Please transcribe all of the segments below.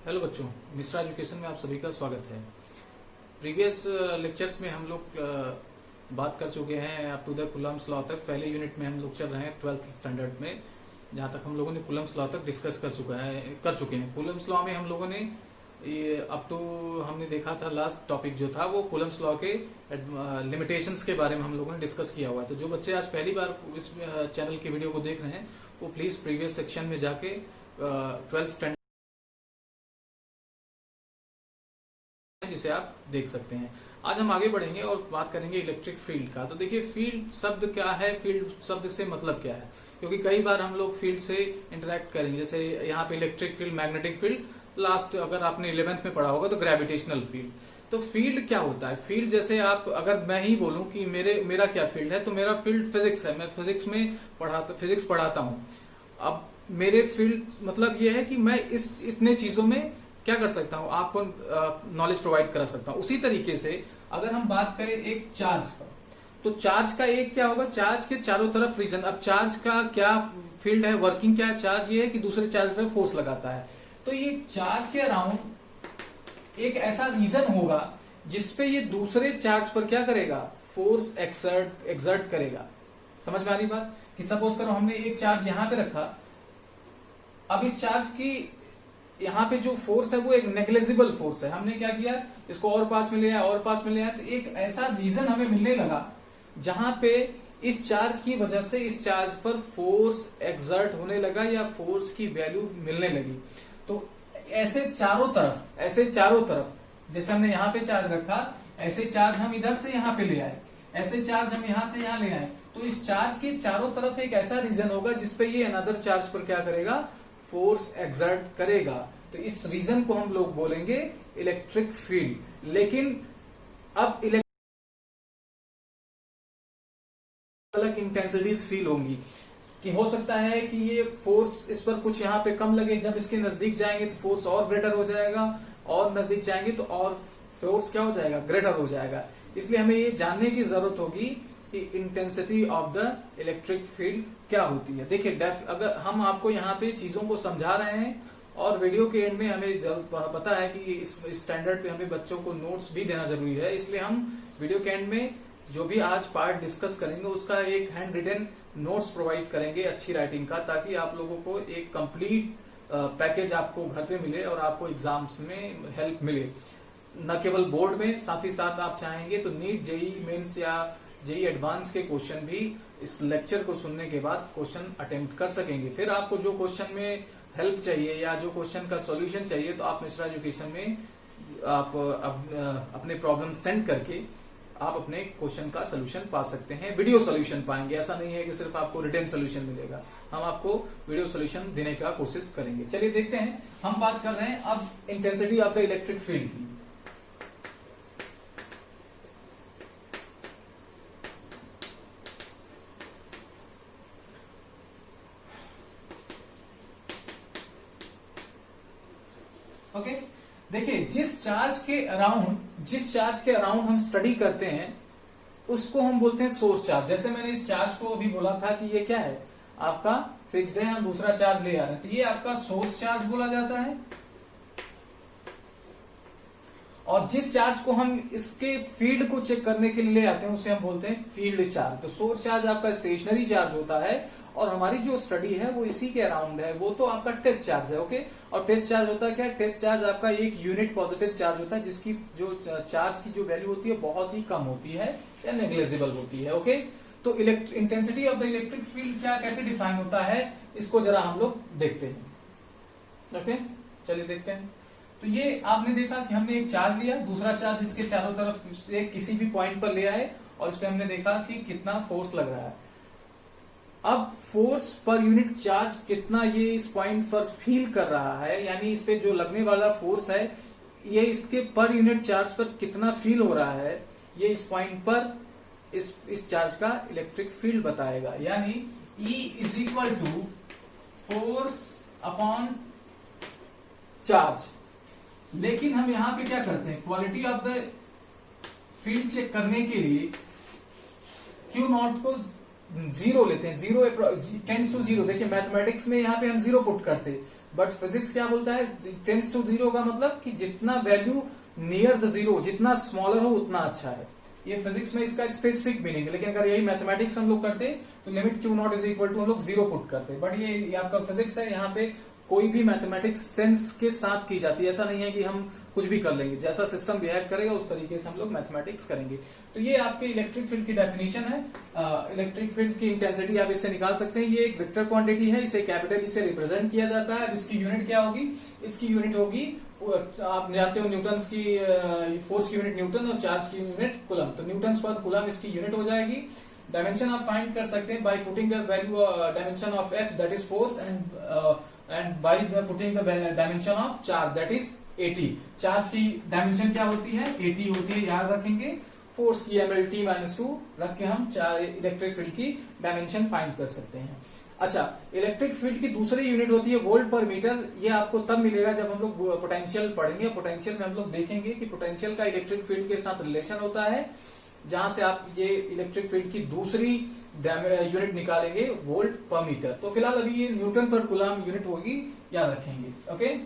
Hello बच्चों, Mishra education में आप सभी का स्वागत है। प्रीवियस लेक्चर्स में हम लोग बात कर चुके हैं up to the Coulomb's law तक। पहले यूनिट में हम लोग चल रहे हैं 12th स्टैंडर्ड में, जहां तक हम लोगों ने कूलम्ब्स लॉ तक डिस्कस कर चुके हैं। कूलम्ब्स लॉ में हम लोगों ने ये अप टू हमने देखा था, लास्ट टॉपिक जो था वो कूलम्ब्स लॉ के लिमिटेशंस के बारे में हम लोगों ने डिस्कस किया हुआ है। तो जो बच्चे आज पहली बार इस चैनल की वीडियो को देख रहे हैं वो प्लीज प्रीवियस सेक्शन में जाके 12th स्टैंडर्ड जिसे आप देख सकते हैं। आज हम आगे बढ़ेंगे और बात करेंगे इलेक्ट्रिक फील्ड का। तो देखिए, फील्ड शब्द क्या है, फील्ड शब्द से मतलब क्या है, क्योंकि कई बार हम लोग फील्ड से इंटरेक्ट करेंगे। जैसे यहाँ पे electric field, magnetic field, last अगर आपने 11th में पढ़ा होगा तो ग्रेविटेशनल फील्ड। तो फील्ड क्या होता है? फील्ड जैसे आप, अगर मैं ही बोलूं कि मेरा क्या फील्ड है, तो मेरा फील्ड फिजिक्स है। मैं फिजिक्स में फिजिक्स पढ़ाता हूं। अब मेरे फील्ड मतलब ये है कि मैं इतने चीजों में क्या कर सकता हूं, आपको नॉलेज प्रोवाइड करा सकता हूं। उसी तरीके से अगर हम बात करें एक चार्ज का, तो चार्ज का एक क्या होगा, चार्ज के चारों तरफ रीजन। अब चार्ज का क्या फील्ड है, वर्किंग क्या है? चार्ज ये है कि दूसरे चार्ज पर फोर्स लगाता है। तो ये चार्ज के अराउंड एक ऐसा रीजन होगा जिसपे ये दूसरे चार्ज पर क्या करेगा, फोर्स एक्सर्ट करेगा। समझ में आ रही बात? कि सपोज करो हमने एक चार्ज यहां पे रखा, अब इस चार्ज की यहाँ पे जो फोर्स है वो एक नेग्लिजिबल फोर्स है। हमने क्या किया, इसको और पास में ले आया, और पास में ले आया, तो एक ऐसा रीजन हमें मिलने लगा जहां पे इस चार्ज की वजह से इस चार्ज पर फोर्स एक्सर्ट होने लगा या फोर्स की वैल्यू मिलने लगी। तो ऐसे चारों तरफ जैसे हमने यहाँ पे चार्ज रखा, ऐसे चार्ज हम इधर से यहाँ पे ले आए, ऐसे चार्ज हम यहाँ से यहाँ ले आए, तो इस चार्ज के चारों तरफ एक ऐसा रीजन होगा जिसपे ये अनदर चार्ज पर क्या करेगा, फोर्स एक्सर्ट करेगा। तो इस रीजन को हम लोग बोलेंगे इलेक्ट्रिक फील्ड। लेकिन अब अलग इंटेंसिटीज फील होंगी, कि हो सकता है कि ये फोर्स इस पर कुछ यहाँ पे कम लगे, जब इसके नजदीक जाएंगे तो फोर्स और ग्रेटर हो जाएगा, और नजदीक जाएंगे तो और फोर्स क्या हो जाएगा, ग्रेटर हो जाएगा। इसलिए हमें ये जानने की जरूरत होगी कि intensity of the electric field क्या होती है। देखिए, अगर हम आपको यहाँ पे चीजों को समझा रहे हैं और वीडियो के एंड में हमें पता है कि इस स्टैंडर्ड पे हमें बच्चों को नोट्स भी देना जरूरी है, इसलिए हम वीडियो के एंड में जो भी आज पार्ट डिस्कस करेंगे उसका एक हैंड रिटन नोट्स प्रोवाइड करेंगे, अच्छी राइटिंग का, ताकि आप लोगों को एक कंप्लीट पैकेज आपको घर पे मिले और आपको एग्जाम्स में हेल्प मिले। न केवल बोर्ड में, साथ ही साथ आप चाहेंगे तो नीट, जेई मेंस या जेई एडवांस के क्वेश्चन भी इस लेक्चर को सुनने के बाद क्वेश्चन अटेम्प्ट कर सकेंगे। फिर आपको जो क्वेश्चन में हेल्प चाहिए या जो क्वेश्चन का सॉल्यूशन चाहिए, तो आप मिश्रा एजुकेशन में आप अपने प्रॉब्लम सेंड करके आप अपने क्वेश्चन का सोल्यूशन पा सकते हैं। वीडियो सोल्यूशन पाएंगे, ऐसा नहीं है कि सिर्फ आपको रिटन सोल्यूशन मिलेगा, हम आपको वीडियो सोल्यूशन देने का कोशिश करेंगे। चलिए देखते हैं, हम बात कर रहे हैं अब intensity of the electric field की। ओके, देखिए, जिस चार्ज के अराउंड हम स्टडी करते हैं उसको हम बोलते हैं सोर्स चार्ज। जैसे मैंने इस चार्ज को अभी बोला था कि ये क्या है, आपका फिक्स्ड है, हम दूसरा चार्ज ले आ रहे हैं, तो ये आपका सोर्स चार्ज बोला जाता है। और जिस चार्ज को हम इसके फील्ड को चेक करने के लिए ले आते हैं उसे हम बोलते हैं फील्ड चार्ज। तो सोर्स चार्ज आपका स्टेशनरी चार्ज होता है, और हमारी जो स्टडी है वो इसी के अराउंड है, वो तो आपका टेस्ट चार्ज है। ओके, और टेस्ट चार्ज होता है क्या? टेस्ट चार्ज आपका एक यूनिट पॉजिटिव चार्ज होता है जिसकी जो चार्ज की जो वैल्यू होती है बहुत ही कम होती है या नेग्लिजिबल होती है। ओके, तो intensity of the electric field क्या, कैसे डिफाइन होता है, इसको जरा हम लोग देखते हैं। ओके, चलिए देखते हैं। तो ये आपने देखा कि हमने एक चार्ज लिया, दूसरा चार्ज इसके चारों तरफ से किसी भी पॉइंट पर ले आए, और इस पे हमने देखा कि कितना फोर्स लग रहा है। अब फोर्स पर यूनिट चार्ज कितना ये इस पॉइंट पर फील कर रहा है, यानी इस पे जो लगने वाला फोर्स है ये इसके पर यूनिट चार्ज पर कितना फील हो रहा है, ये इस पॉइंट पर इस चार्ज का इलेक्ट्रिक फील्ड बताएगा। यानी E is equal to force upon charge. लेकिन हम यहां पे क्या करते हैं, quality of the field check करने के लिए Q नॉट को जीरो लेते हैं, जीरो टेंड्स टू जीरो। देखिए, मैथमेटिक्स में यहाँ पे हम जीरो पुट करते, बट फिजिक्स क्या बोलता है, टेंड्स टू जीरो का मतलब कि जितना वैल्यू नियर द जीरो, जितना स्मॉलर हो उतना अच्छा है। ये फिजिक्स में इसका स्पेसिफिक मीनिंग है। लेकिन अगर यही मैथमेटिक्स हम लोग करते तो limit Q naught is equal to हम लोग जीरो पुट करते। बट ये आपका फिजिक्स है, यहाँ पे कोई भी मैथमेटिक्स सेंस के साथ की जाती है। ऐसा नहीं है कि हम कुछ भी कर लेंगे, जैसा सिस्टम बिहेव करेगा उस तरीके से हम लोग मैथमेटिक्स करेंगे। तो ये आपके इलेक्ट्रिक फील्ड की डेफिनेशन है। इलेक्ट्रिक फील्ड की इंटेंसिटी आप इससे निकाल सकते हैं। ये एक वेक्टर क्वांटिटी है, इसे कैपिटल से रिप्रेजेंट किया जाता है। इसकी यूनिट क्या होगी, इसकी यूनिट होगी, आप जानते हो न्यूटन्स की, फोर्स की यूनिट न्यूटन और चार्ज की यूनिट कूलम। तो न्यूटन्स पर कूलम इसकी यूनिट हो जाएगी। डायमेंशन आप फाइंड कर सकते हैं by putting the value dimension of F that is force and by putting the dimension of charge that is 80। Charge की डायमेंशन क्या होती है, 80 होती है, याद रखेंगे। फोर्स की mlt -2 रख के हम इलेक्ट्रिक फील्ड की डायमेंशन फाइंड कर सकते हैं। अच्छा, इलेक्ट्रिक फील्ड की दूसरी यूनिट होती है वोल्ट पर मीटर। ये आपको तब मिलेगा जब हम लोग पोटेंशियल पढ़ेंगे। पोटेंशियल में हम लोग देखेंगे कि पोटेंशियल का इलेक्ट्रिक फील्ड के साथ रिलेशन होता है, जहां से आप ये इलेक्ट्रिक फील्ड की दूसरी यूनिट निकालेंगे वोल्ट पर मीटर। तो फिलहाल अभी ये न्यूटन पर कूलम यूनिट होगी, याद रखेंगे। ओके,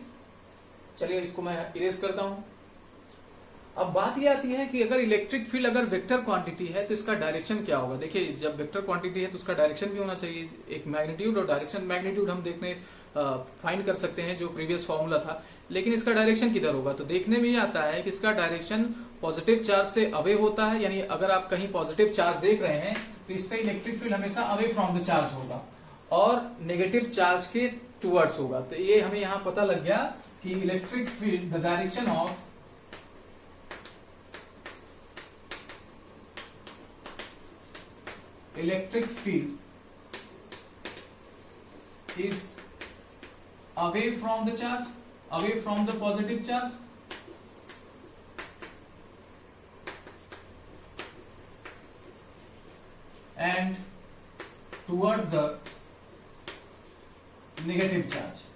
चलिए इसको मैं इरेज करता हूं। अब बात ये आती है कि अगर इलेक्ट्रिक फील्ड अगर वेक्टर क्वांटिटी है तो इसका डायरेक्शन क्या होगा। देखिए, जब वेक्टर क्वांटिटी है तो उसका डायरेक्शन भी होना चाहिए, एक मैग्नीट्यूड और डायरेक्शन। मैग्नीट्यूड हम देखने फाइंड कर सकते हैं जो प्रीवियस फॉर्मूला था, लेकिन इसका डायरेक्शन किधर होगा। तो देखने में ये आता है कि इसका डायरेक्शन पॉजिटिव चार्ज से अवे होता है। यानी अगर आप कहीं पॉजिटिव चार्ज देख रहे हैं तो इससे इलेक्ट्रिक फील्ड हमेशा अवे फ्रॉम द चार्ज होगा और नेगेटिव चार्ज के टूवर्ड्स होगा। तो ये हमें यहां पता लग गया कि electric field the direction of electric field is away from the charge, away from the positive charge, and towards the negative charge.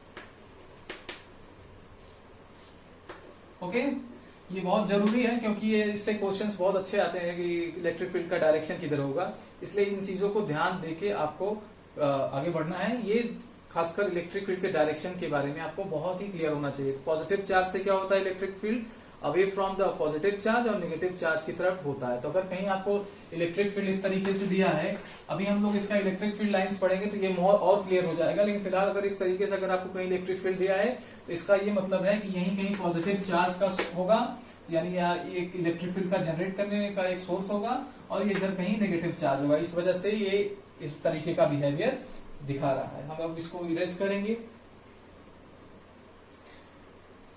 Okay, ये बहुत जरूरी है क्योंकि ये इससे क्वेश्चंस बहुत अच्छे आते हैं कि इलेक्ट्रिक फील्ड का डायरेक्शन किधर होगा। इसलिए इन चीजों को ध्यान देके आपको आगे बढ़ना है। ये खासकर इलेक्ट्रिक फील्ड के डायरेक्शन के बारे में आपको बहुत ही क्लियर होना चाहिए। तो पॉजिटिव चार्ज से क्या होता है, electric field away from the positive charge और नेगेटिव चार्ज की तरफ होता है। तो अगर कहीं आपको इलेक्ट्रिक फील्ड इस तरीके से दिया है, अभी हम लोग इसका इलेक्ट्रिक फील्ड लाइंस पढ़ेंगे तो ये और क्लियर हो जाएगा। लेकिन फिलहाल अगर इस तरीके से अगर आपको कहीं इलेक्ट्रिक फील्ड दिया है तो इसका ये मतलब है कि यहीं कहीं पॉजिटिव चार्ज का होगा, यानी एक इलेक्ट्रिक फील्ड का जनरेट करने का एक सोर्स होगा और ये इधर कहीं नेगेटिव चार्ज होगा। इस वजह से ये इस तरीके का बिहेवियर दिखा रहा है। हम अब इसको इरेज करेंगे।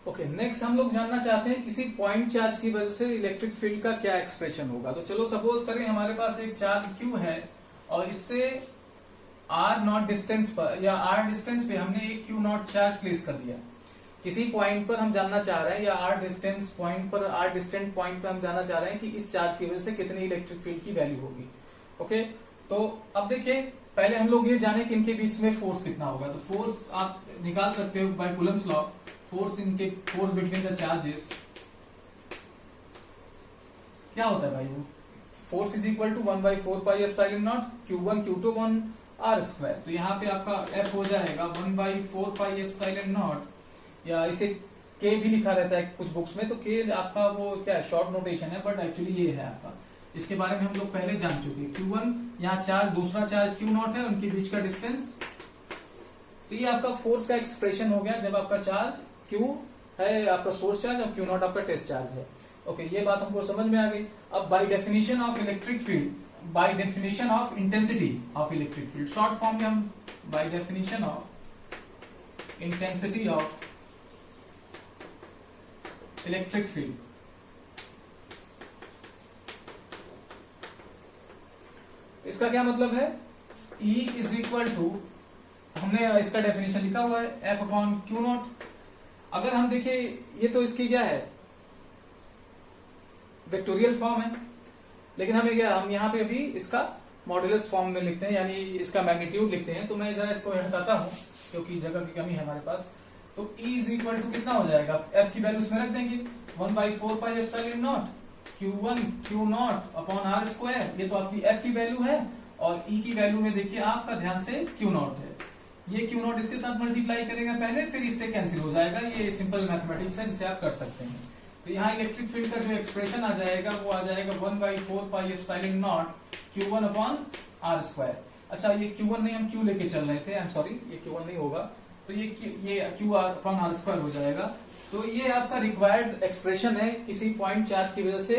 ओके, नेक्स्ट हम लोग जानना चाहते हैं किसी पॉइंट चार्ज की वजह से इलेक्ट्रिक फील्ड का क्या एक्सप्रेशन होगा। तो चलो सपोज करें हमारे पास एक चार्ज Q है और इससे R नॉट डिस्टेंस पर या R डिस्टेंस पे हमने एक Q नॉट चार्ज प्लेस कर दिया। किसी पॉइंट पर हम जानना चाह रहे हैं या R डिस्टेंस पॉइंट पर, R डिस्टेंट पॉइंट पर हम जानना चाह रहे हैं कि इस चार्ज की वजह से कितनी इलेक्ट्रिक फील्ड की वैल्यू होगी। ओके, तो अब देखिए पहले हम लोग ये जाने कि इनके बीच में फोर्स कितना होगा। तो फोर्स आप निकाल सकते हो by Coulomb's law. Force between the charges क्या होता है भाई, वो force is equal to 1/4 pi epsilon naught Q1 Q2 upon R square. तो यहाँ पे आपका F हो जाएगा 1/4 पाई एप्सिलॉन नॉट, या इसे K भी लिखा रहता है कुछ बुक्स में। तो K आपका वो क्या है, शॉर्ट नोटेशन है, बट एक्चुअली ये है आपका। इसके बारे में हम लोग पहले जान चुके। Q1 यहाँ चार्ज, दूसरा चार्ज Q नॉट है, उनके बीच का डिस्टेंस। तो ये आपका फोर्स का एक्सप्रेशन हो गया जब आपका चार्ज Q है आपका सोर्स चार्ज और Q नॉट आपका टेस्ट चार्ज है। ओके, ये बात हमको समझ में आ गई। अब by definition of electric field, by definition of intensity of electric field, short form में हम by definition of intensity of electric field, इसका क्या मतलब है, E इज इक्वल टू, हमने इसका डेफिनेशन लिखा हुआ है F अपॉन Q नॉट। अगर हम देखिए ये तो इसकी क्या है, वेक्टोरियल फॉर्म है, लेकिन हमें क्या, हम यहाँ पे अभी इसका मॉड्यूलस फॉर्म में लिखते हैं, यानी इसका मैग्नीट्यूड लिखते हैं। तो मैं जरा इसको हटाता हूं क्योंकि जगह की कमी है हमारे पास। तो E इज इक्वल टू कितना हो जाएगा, F की वैल्यू इसमें रख देंगे 1/4 pi epsilon naught Q1 Q not upon R square. ये तो आपकी F की वैल्यू है और E की वैल्यू में देखिए आपका ध्यान से Q नॉट है। ये क्यू नॉट इसके साथ मल्टीप्लाई करेगा पहले, फिर इससे कैंसिल हो जाएगा। ये सिंपल मैथमेटिक्स है जिसे आप कर सकते हैं। तो यहाँ इलेक्ट्रिक फील्ड का जो एक्सप्रेशन आ जाएगा वो आ जाएगा 1/4 pi epsilon naught Q1 upon R square. अच्छा ये Q1 नहीं, हम Q लेके चल रहे थे, आई एम सॉरी, ये Q1 नहीं होगा, तो ये QR अपॉन R स्क्वायर हो जाएगा। तो ये आपका रिक्वायर्ड एक्सप्रेशन है किसी पॉइंट चार्ज की वजह से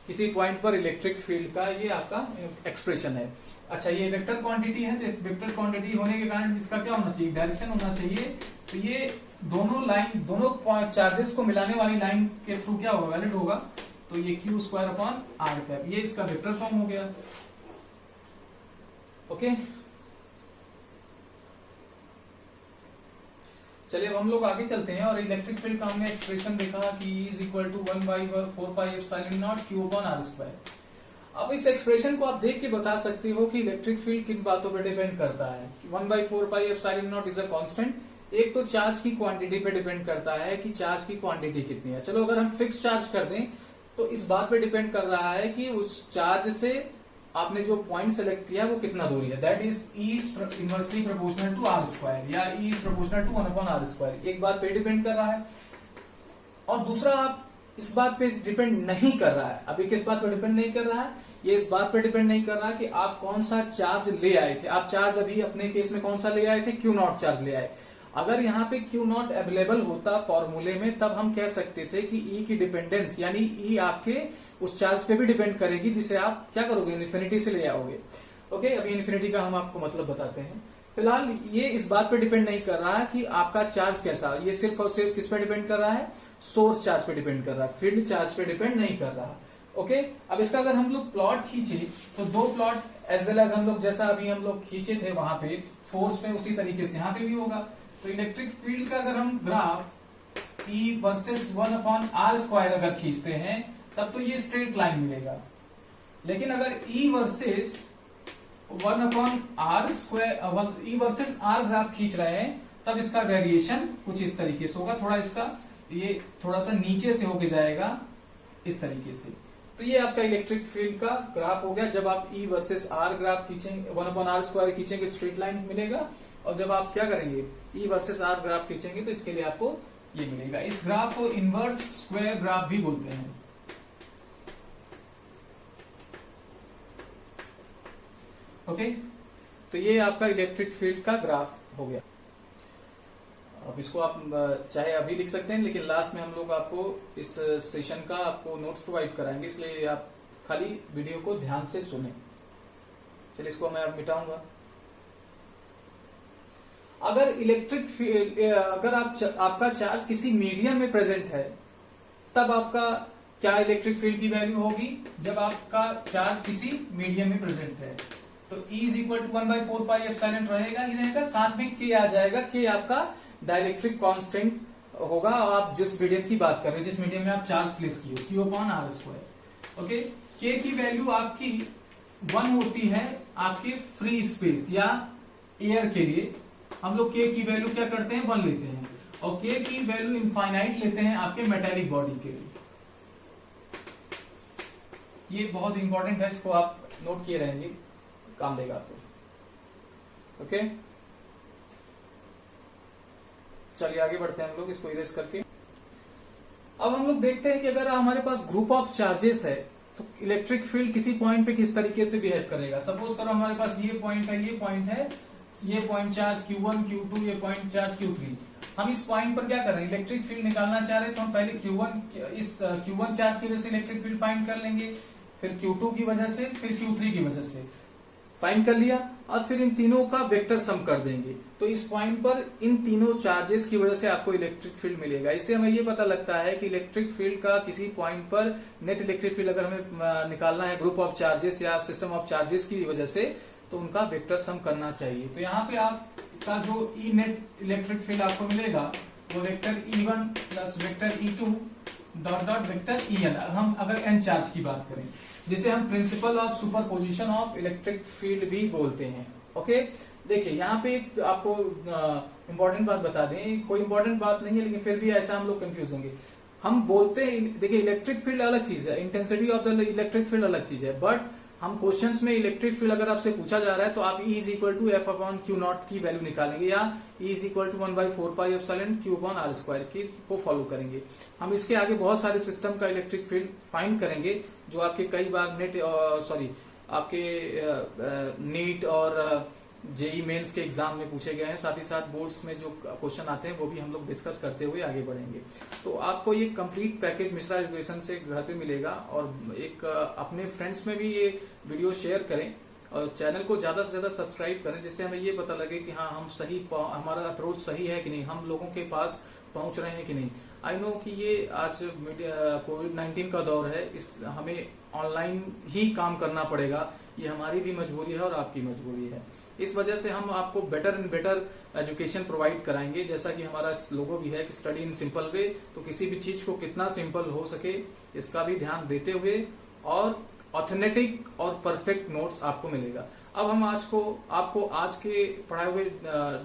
किसी पॉइंट पर इलेक्ट्रिक फील्ड का, ये आपका एक्सप्रेशन है। अच्छा ये वेक्टर क्वांटिटी है, तो वेक्टर क्वांटिटी होने के कारण इसका क्या होना चाहिए, डायरेक्शन होना चाहिए। तो ये दोनों चार्जेस को मिलाने वाली लाइन के थ्रू क्या होगा, वैलिड होगा। तो ये Q square upon R cap, ये इसका वेक्टर फॉर्म हो गया। ओके चलिए अब हम लोग आगे चलते हैं और इलेक्ट्रिक फील्ड का हमने एक्सप्रेशन देखा कि E is equal to 1/4 pi epsilon naught Q upon R square. अब इस एक्सप्रेशन को आप देख के बता सकते हो कि इलेक्ट्रिक फील्ड किन बातों पर डिपेंड करता है। 1/4 pi epsilon not is a constant. एक तो चार्ज की क्वांटिटी पे डिपेंड करता है कि चार्ज की क्वांटिटी कितनी है। चलो अगर हम फिक्स चार्ज कर दें तो इस बात पे डिपेंड कर रहा है कि उस चार्ज से आपने जो पॉइंट सेलेक्ट किया वो कितना दूरी है, that is E inversely proportional to R square या E is proportional to 1 upon R square. एक बात पे डिपेंड कर रहा है और दूसरा आप इस बात पे डिपेंड नहीं कर रहा है। अभी किस बात पे डिपेंड नहीं कर रहा है, ये इस बात पे डिपेंड नहीं कर रहा कि आप कौन सा चार्ज ले आए थे। आप चार्ज अभी अपने केस में कौन सा ले आए थे, Q नॉट चार्ज ले आए। अगर यहाँ पे Q नॉट अवेलेबल होता फॉर्मूले में तब हम कह सकते थे कि E की डिपेंडेंस यानी E आपके उस चार्ज पे भी डिपेंड करेगी जिसे आप क्या करोगे, इन्फिनिटी से ले आओगे। ओके अभी इन्फिनिटी का हम आपको मतलब बताते हैं। फिलहाल ये इस बात पे डिपेंड नहीं कर रहा है कि आपका चार्ज कैसा, ये सिर्फ और सिर्फ किस पे डिपेंड कर रहा है, सोर्स चार्ज पे डिपेंड कर रहा है, फील्ड चार्ज पे डिपेंड नहीं कर रहा। ओके अब इसका अगर हम लोग प्लॉट खींचे तो दो प्लॉट एज वेल एज हम लोग जैसा अभी हम लोग खींचे थे वहां पे फोर्स पे, उसी तरीके से यहाँ पे भी होगा। तो इलेक्ट्रिक फील्ड का अगर हम graph E versus 1 upon R square अगर खींचते हैं तब तो ये स्ट्रेट लाइन मिलेगा। लेकिन अगर E versus 1 upon R square E versus R graph खींच रहे हैं तब इसका वेरिएशन कुछ इस तरीके से होगा, थोड़ा इसका ये थोड़ा सा नीचे से होके जाएगा इस तरीके से। तो ये आपका इलेक्ट्रिक फील्ड का ग्राफ हो गया। जब आप E वर्सेस R ग्राफ खींचेंगे, 1 अपॉन R स्क्वायर खींचेंगे स्ट्रेट लाइन मिलेगा, और जब आप क्या करेंगे E वर्सेस R ग्राफ खींचेंगे तो इसके लिए आपको ये मिलेगा। इस ग्राफ को इनवर्स स्क्वायर ग्राफ भी बोलते हैं। ओके तो ये आपका इलेक्ट्रिक फील्ड का ग्राफ हो गया। अब इसको आप चाहे अभी लिख सकते हैं, लेकिन लास्ट में हम लोग आपको इस सेशन का आपको नोट्स प्रोवाइड कराएंगे, इसलिए आप खाली वीडियो को ध्यान से सुने। चलिए इसको मैं अब मिटाऊंगा। अगर इलेक्ट्रिक फील्ड अगर आपका चार्ज किसी मीडियम में प्रेजेंट है तब आपका क्या इलेक्ट्रिक फील्ड की वैल्यू होगी, जब आपका चार्ज किसी मीडियम में प्रेजेंट है तो E is equal to 1/4 pi epsilon रहेगा ही रहेगा, साथ में K आ जाएगा। K आपका डाइलेक्ट्रिक कांस्टेंट होगा। आप जिस मीडियम की बात कर रहे हैं, जिस मीडियम में आप चार्ज प्लेस किए, Q upon R square. Okay K की वैल्यू आपकी 1 होती है आपके फ्री स्पेस या एयर के लिए। हम लोग K की वैल्यू क्या करते हैं, 1 लेते हैं, और K की वैल्यू इनफाइनाइट लेते हैं आपके मेटेलिक बॉडी के लिए। ये बहुत इंपॉर्टेंट है, इसको आप नोट किए रहेंगे, काम देगा आपको। ओके चलिए आगे बढ़ते हैं हम लोग इसको इरेज करके। अब हम लोग देखते हैं कि अगर हमारे पास ग्रुप ऑफ चार्जेस है तो इलेक्ट्रिक फील्ड किसी पॉइंट पे किस तरीके से बिहेव करेगा। सपोज करो हमारे पास ये पॉइंट है, ये पॉइंट है, ये पॉइंट चार्ज Q1 Q2, ये पॉइंट चार्ज Q3। हम इस पॉइंट पर क्या कर रहे हैं, इलेक्ट्रिक फील्ड निकालना चाह रहे हैं, तो हम पहले Q1 चार्ज की वजह से इलेक्ट्रिक फील्ड फाइंड कर लेंगे, फिर Q2 की वजह से, फिर Q3 की वजह से फाइंड कर लिया, और फिर इन तीनों का वेक्टर सम कर देंगे। तो इस पॉइंट पर इन तीनों चार्जेस की वजह से आपको इलेक्ट्रिक फील्ड मिलेगा। इससे हमें ये पता लगता है कि इलेक्ट्रिक फील्ड का किसी पॉइंट पर नेट इलेक्ट्रिक फील्ड अगर हमें निकालना है ग्रुप ऑफ चार्जेस या सिस्टम ऑफ चार्जेस की वजह से, तो उनका वेक्टर सम करना चाहिए। तो यहाँ पे आपका जो ई नेट इलेक्ट्रिक फील्ड आपको मिलेगा वो vector E1 plus vector E2 dot dot vector En, हम अगर n चार्ज की बात करें, जिसे हम principle of superposition of electric field भी बोलते हैं। ओके देखिए यहाँ पे एक आपको इंपॉर्टेंट बात बता दें, कोई इंपॉर्टेंट बात नहीं है लेकिन फिर भी ऐसा हम लोग कंफ्यूज होंगे। हम बोलते हैं, देखिए इलेक्ट्रिक फील्ड अलग चीज है, intensity of the electric field अलग चीज है, बट हम क्वेश्चंस में इलेक्ट्रिक फील्ड अगर आपसे पूछा जा रहा है तो आप E is equal to F upon Q naught की वैल्यू निकालेंगे या E is equal to 1/4πε Q upon R square की को फॉलो करेंगे। हम इसके आगे बहुत सारे सिस्टम का इलेक्ट्रिक फील्ड फाइंड करेंगे जो आपके कई बार आपके नीट और जेई मेंस के एग्जाम में पूछे गए हैं। साथ ही साथ बोर्ड्स में जो क्वेश्चन आते हैं वो भी हम लोग डिस्कस करते हुए आगे बढ़ेंगे। तो आपको ये कंप्लीट पैकेज मिश्रा एजुकेशन से घर पे मिलेगा और एक अपने फ्रेंड्स में भी ये वीडियो शेयर करें और चैनल को ज्यादा से ज्यादा सब्सक्राइब करें, जिससे हमें ये पता लगे कि हाँ हम सही, हमारा अप्रोच सही है कि नहीं, हम लोगों के पास पहुंच रहे हैं कि नहीं। आई नो कि ये आज कोविड-19 का दौर है, इस हमें ऑनलाइन ही काम करना पड़ेगा, ये हमारी भी मजबूरी है और आपकी मजबूरी है। इस वजह से हम आपको better and better education provide कराएंगे, जैसा कि हमारा लोगो भी है कि स्टडी इन सिंपल वे। तो किसी भी चीज को कितना सिंपल हो सके इसका भी ध्यान देते हुए और ऑथेंटिक और परफेक्ट नोट्स आपको मिलेगा। अब हम आपको आज के पढ़ाए हुए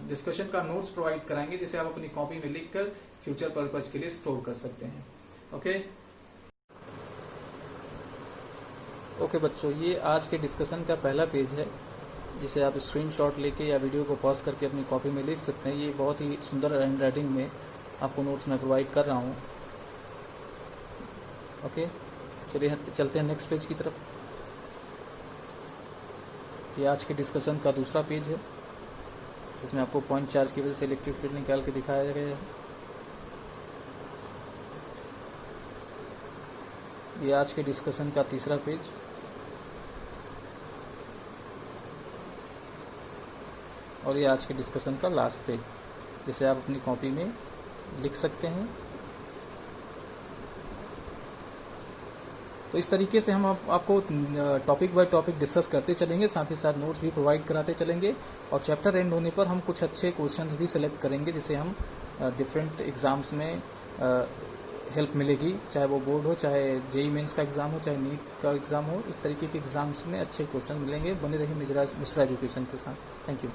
डिस्कशन का नोट्स प्रोवाइड कराएंगे, जिसे आप अपनी कॉपी में लिखकर फ्यूचर पर्पज के लिए स्टोर कर सकते हैं। ओके बच्चों, ये आज के डिस्कशन का पहला पेज है, जिसे आप स्क्रीनशॉट लेके या वीडियो को पॉज करके अपनी कॉपी में लिख सकते हैं। ये बहुत ही सुंदर हैंड राइटिंग में आपको नोट्स मैं प्रोवाइड कर रहा हूँ। ओके, चलिए चलते हैं नेक्स्ट पेज की तरफ। ये आज के डिस्कशन का दूसरा पेज है, जिसमें आपको पॉइंट चार्ज की वजह से इलेक्ट्रिक फील्ड निकाल के दिखाया गया है। ये आज के डिस्कशन का तीसरा पेज। और ये आज के डिस्कशन का लास्ट पेज, जिसे आप अपनी कॉपी में लिख सकते हैं। तो इस तरीके से हम आपको टॉपिक बाय टॉपिक डिस्कस करते चलेंगे, साथ ही साथ नोट्स भी प्रोवाइड कराते चलेंगे और चैप्टर एंड होने पर हम कुछ अच्छे क्वेश्चंस भी सिलेक्ट करेंगे, जिसे हम डिफरेंट एग्जाम्स में हेल्प मिलेगी, चाहे वो बोर्ड हो, चाहे जेई मेंस का एग्जाम हो, चाहे नीट का एग्जाम हो। इस तरीके के एग्जाम्स में अच्छे क्वेश्चन मिलेंगे। बने रहिए मिश्रा एजुकेशन के साथ। Thank you.